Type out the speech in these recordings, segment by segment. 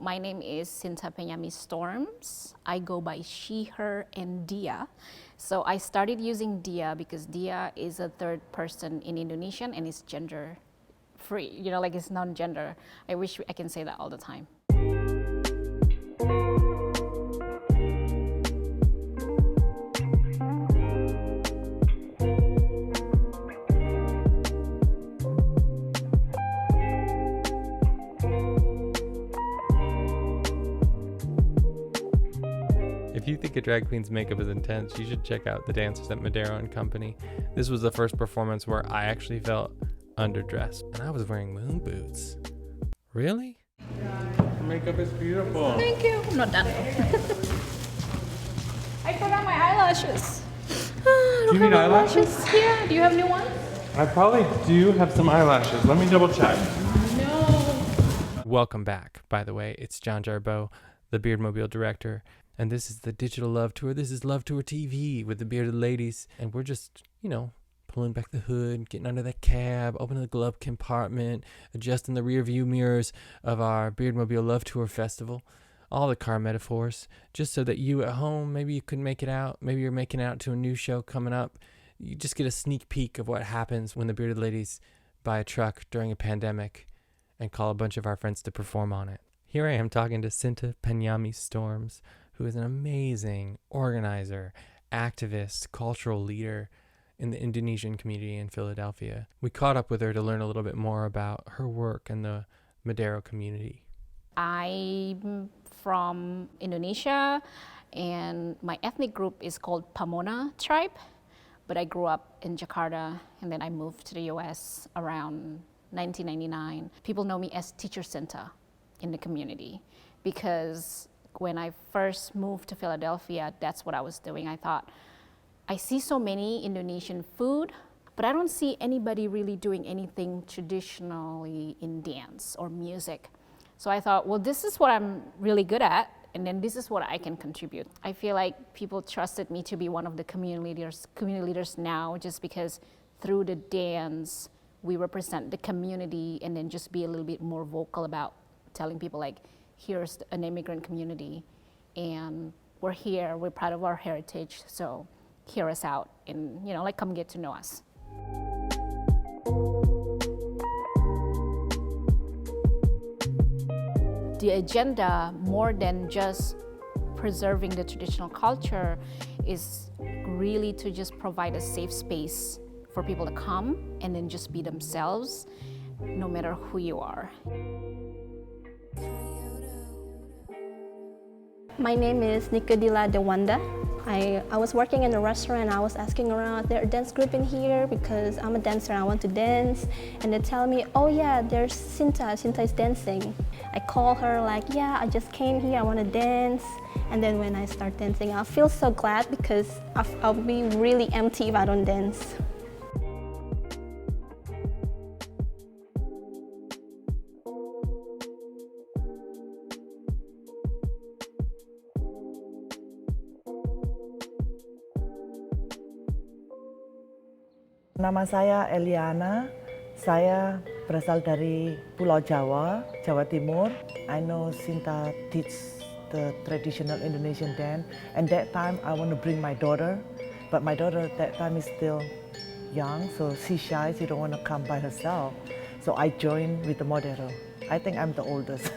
my name is Sinta Storms. I go by she, her, and dia. So I started using dia because dia is a third person in Indonesian and it's gender free, like it's non-gender. I wish I can say that all the time. If you think a drag queen's makeup is intense, you should check out the dancers at Modero and Company. This was the first performance where I actually felt underdressed, and I was wearing moon boots. Really? The makeup is beautiful. Thank you. I'm not done. I forgot my eyelashes. I don't Do you need have eyelashes? Here. Do you have new ones? I probably do have some eyelashes. Let me double check. No. Welcome back, by the way. It's John Jarboe, the Beardmobile director. And this is the digital love tour. This is Love Tour TV with the Bearded Ladies. And we're just, pulling back the hood, getting under that cab, opening the glove compartment, adjusting the rear view mirrors of our Beardmobile Love Tour Festival. All the car metaphors, just so that you at home, maybe you couldn't make it out. Maybe you're making it out to a new show coming up. You just get a sneak peek of what happens when the Bearded Ladies buy a truck during a pandemic and call a bunch of our friends to perform on it. Here I am talking to Sinta Storms, who is an amazing organizer, activist, cultural leader in the Indonesian community in Philadelphia. We caught up with her to learn a little bit more about her work and the Modero community. I'm from Indonesia, and my ethnic group is called Pamona tribe, but I grew up in Jakarta, and then I moved to the US around 1999. People know me as Teacher Sinta in the community because when I first moved to Philadelphia, that's what I was doing. I thought, I see so many Indonesian food, but I don't see anybody really doing anything traditionally in dance or music. So I thought, well, this is what I'm really good at, and then this is what I can contribute. I feel like people trusted me to be one of the community leaders now, just because through the dance, we represent the community and then just be a little bit more vocal about telling people like, here's an immigrant community, and we're here, we're proud of our heritage, so hear us out and, come get to know us. The agenda, more than just preserving the traditional culture, is really to just provide a safe space for people to come and then just be themselves, no matter who you are. My name is Nicodila Dewanda. I was working in a restaurant and I was asking around, there a dance group in here because I'm a dancer and I want to dance. And they tell me, oh yeah, there's Sinta is dancing. I call her like, yeah, I just came here, I want to dance. And then when I start dancing, I feel so glad because I'll be really empty if I don't dance. Nama saya Eliana, saya berasal dari Pulau Jawa, Jawa Timur. I know Sinta teaches the traditional Indonesian dance, and that time I want to bring my daughter, but my daughter that time is still young, so she's shy, she don't want to come by herself. So I joined with the Modero. I think I'm the oldest.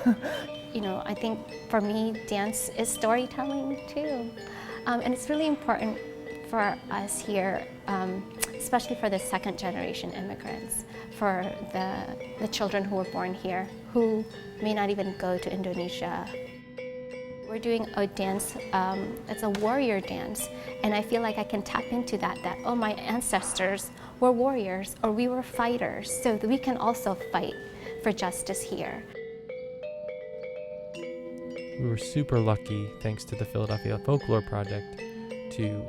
I think for me, dance is storytelling too. And it's really important for us here, especially for the second generation immigrants, for the children who were born here, who may not even go to Indonesia. We're doing a dance, it's a warrior dance, and I feel like I can tap into that, oh, my ancestors were warriors, or we were fighters, so that we can also fight for justice here. We were super lucky, thanks to the Philadelphia Folklore Project, to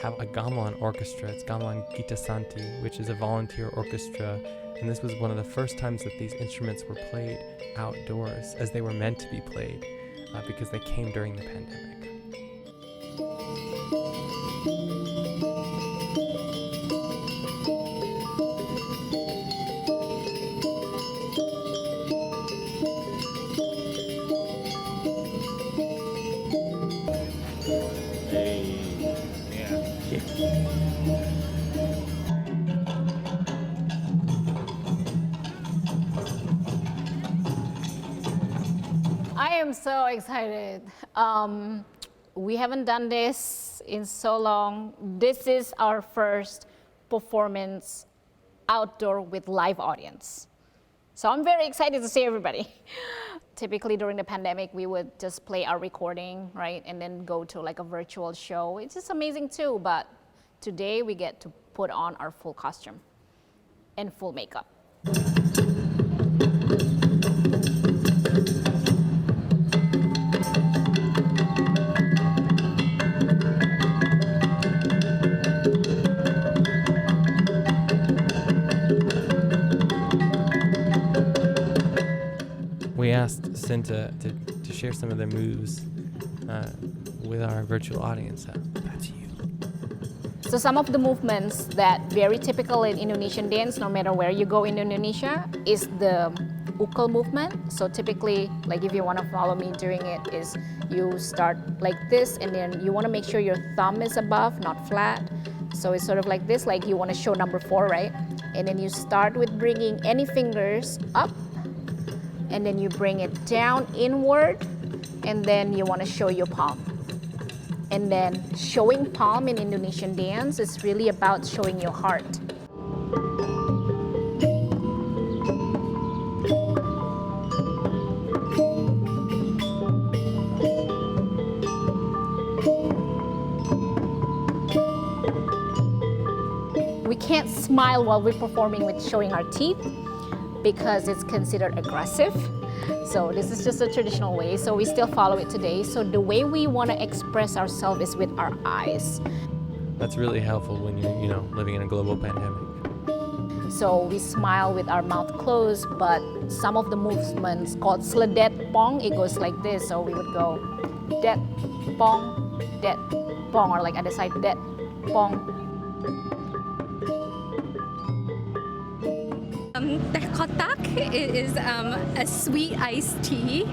have a gamelan orchestra. It's Gamelan Gita Santi, which is a volunteer orchestra, and this was one of the first times that these instruments were played outdoors as they were meant to be played because they came during the pandemic. I am so excited. We haven't done this in so long. This is our first performance outdoor with live audience. So I'm very excited to see everybody. Typically during the pandemic, we would just play our recording, right? And then go to like a virtual show. It's just amazing too, but today we get to put on our full costume and full makeup. We asked Sinta to share some of their moves with our virtual audience. That's you. So some of the movements that very typical in Indonesian dance, no matter where you go in Indonesia, is the ukul movement. So typically, like if you want to follow me doing it, is you start like this, and then you want to make sure your thumb is above, not flat. So it's sort of like this, like you want to show number 4, right? And then you start with bringing any fingers up, and then you bring it down inward, and then you want to show your palm. And then showing palm in Indonesian dance is really about showing your heart. We can't smile while we're performing with showing our teeth because it's considered aggressive. So this is just a traditional way, so we still follow it today. So the way we want to express ourselves is with our eyes. That's really helpful when you're, living in a global pandemic. So we smile with our mouth closed, but some of the movements called sledet pong, it goes like this. So we would go det pong, or like other side, det pong. Teh kotak is a sweet iced tea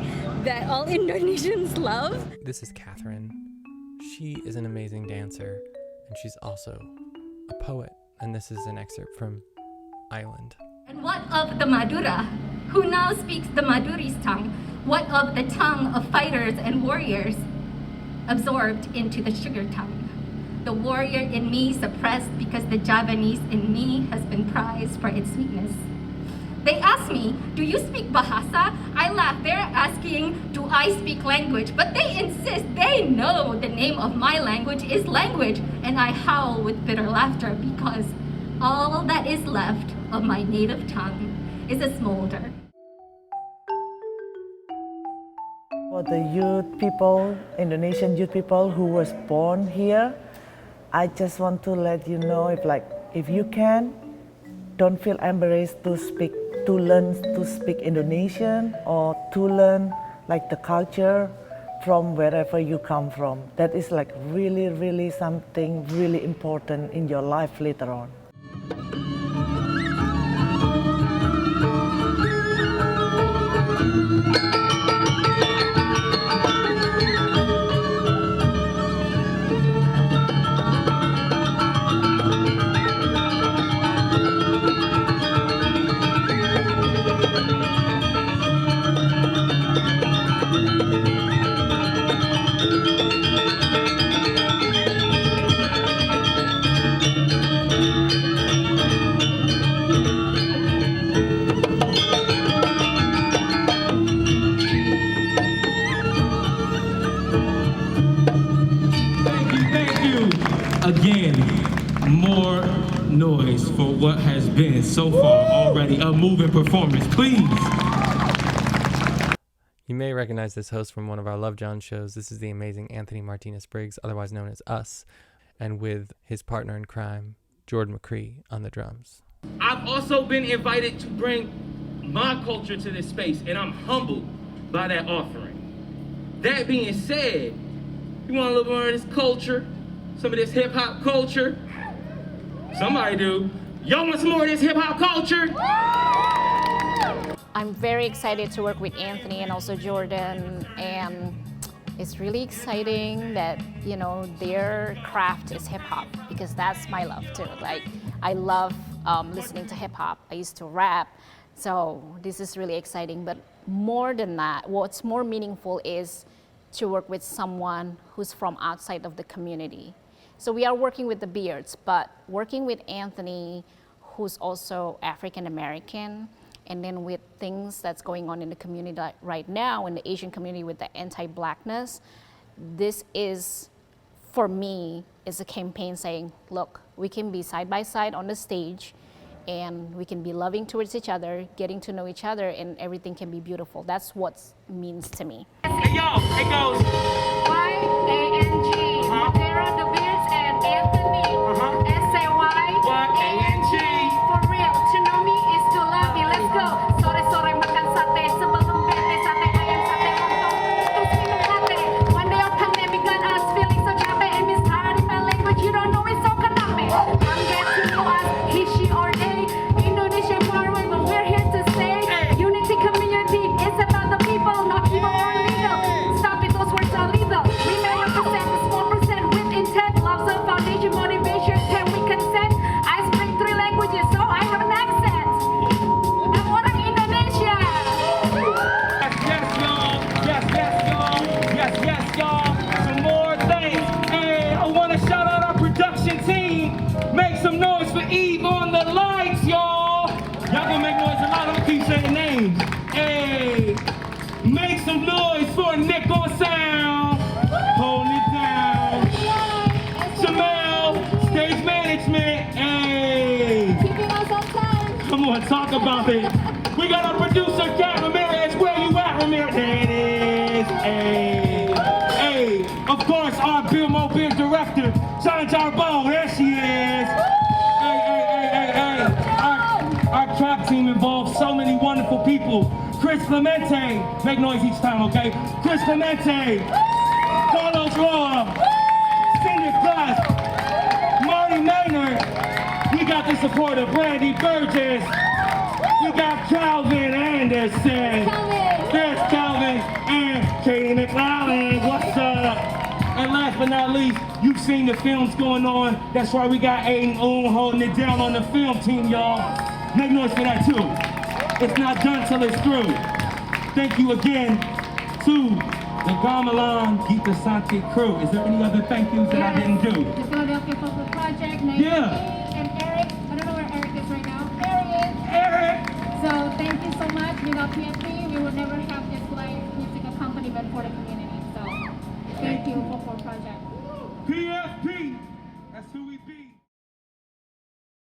that all Indonesians love. This is Katherine. She is an amazing dancer, and she's also a poet. And this is an excerpt from Island. And what of the Madura, who now speaks the Maduri's tongue? What of the tongue of fighters and warriors absorbed into the sugar tongue? The warrior in me suppressed because the Javanese in me has been prized for its sweetness. They ask me, do you speak Bahasa? I laugh, they're asking, do I speak language? But they insist, they know the name of my language is language. And I howl with bitter laughter because all that is left of my native tongue is a smolder. For the youth people, Indonesian youth people who was born here, I just want to let you know if you can, don't feel embarrassed to learn to speak Indonesian or to learn the culture from wherever you come from. That is really, really something really important in your life later on. Again, more noise for what has been so far already a moving performance, please. You may recognize this host from one of our Love John shows. This is the amazing Anthony Martinez-Briggs, otherwise known as Us, and with his partner in crime, Jordan McCree, on the drums. I've also been invited to bring my culture to this space, and I'm humbled by that offering. That being said, you want a little more of this culture? Some of this hip-hop culture? Somebody do. Y'all want some more of this hip-hop culture? I'm very excited to work with Anthony and also Jordan, and it's really exciting that, their craft is hip-hop, because that's my love too. I love listening to hip-hop. I used to rap, so this is really exciting. But more than that, what's more meaningful is to work with someone who's from outside of the community. So we are working with the Beards, but working with Anthony, who's also African American, and then with things that's going on in the community right now, in the Asian community with the anti-Blackness, this is, for me, is a campaign saying, look, we can be side by side on the stage, and we can be loving towards each other, getting to know each other, and everything can be beautiful. That's what it means to me. Hey, yo, it goes. Y-A-N-G, Modero, the Beards, and Anthony, S-A-Y, Y-A-N-G. For real, to know me is to love me. Let's go. Sore-sore makan sate, sebelum bete sate ayam, sate lontong, terus minum latte. One day our pandemic got us feeling so capek and miss tired in my language. You don't know it's so kaname. I'm get to know us, he, she, or they. Indonesia far away, but we're here to stay. Unity community, it's about the people, not evil or legal. Stop it, those words are lethal. We may represent the small percent with intent. Love's a foundation, motivation, can we consent? I speak 3 languages, so I have an accent. I'm orang Indonesia. Yes, y'all. Yes, y'all. Yes, y'all. Some more things. Hey, I want to shout out our production team. Make some noise for Eve on the lights, y'all. Y'all gonna make noise a lot. I'm gonna keep saying names. Hey, make some noise for Nick on sound. Holding it down. Jamel, stage management. Hey. Keeping us on time. Come on, talk about it. We got our producer, Cat Ramirez. Where you at, Ramirez? There it is. Hey. Hey. Of course, our Beardmobile director, Jarboe. There she is. Hey. Our track team involves so many wonderful people. Chris Clemente. Make noise each time, okay? Chris Clemente. Carlos Roa. Senior class. Marty Maynard. We got the support of Brandy Burgess. We got Calvin Anderson. There's Calvin and Katie McLaren. What's up? And last but not least, you've seen the films going on. That's why we got Aiden holding it down on the film team, y'all. Make noise for that too. It's not done till it's through. Thank you again to the Gamelan Gita Santi crew. Is there any other thank yous that I didn't do? The Philadelphia Folklore Project, Yeah. and Eric. I don't know where Eric is right now. There he is. Eric! So thank you so much. Without PFP, we would never have this live music accompaniment for the community. So thank you, Folklore Project.